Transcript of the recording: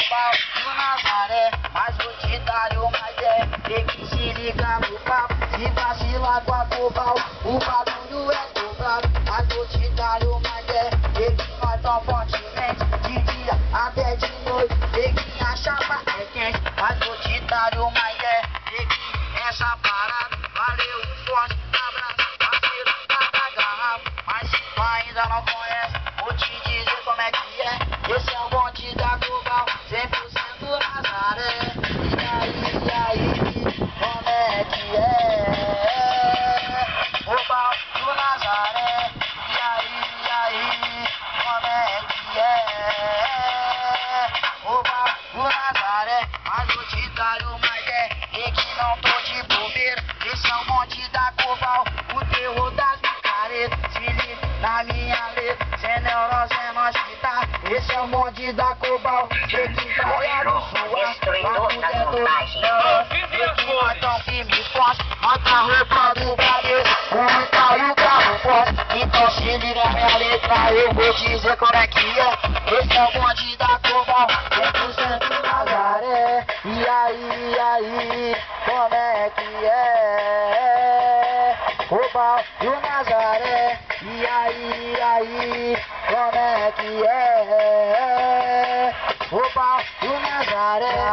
pau do Nazaré, mas vou te dar uma ideia. Tem que se ligar no papo, se vacilar com a global, o bagulho é dobrado. Mas vou te dar uma ideia, tem que nós tão fortemente, de dia até de noite. Tem que a chapa é quente, mas vou te dar uma ideia. Tem que essa parada, valeu, um forte abraço, parceiro da garrafa. Mas se tu ainda não conhece, vou te dizer como é que é. Esse é o bonde da global, 100% Nazaré. E aí, como é que é? O pau do Nazaré. E aí, como é que é? O pau do Nazaré. Mas vou te dar uma ideia, e que não tô de bobeira. Esse é o bonde da global, o terror das micaretas. Se liga na minha letra, sem neurose é nós que tá. Esse é o bonde da global, sei que vai no Destruidor das montagens. nós tão firme e forte, nós tá roubando cabeça, o metal e o carro forte. Então se liga minha letra, eu vou dizer como é que é. Esse é o bonde da global, 100% Nazaré. E aí, como é que é? O pau do Nazaré. E aí, como é que é? O pau do Nazaré.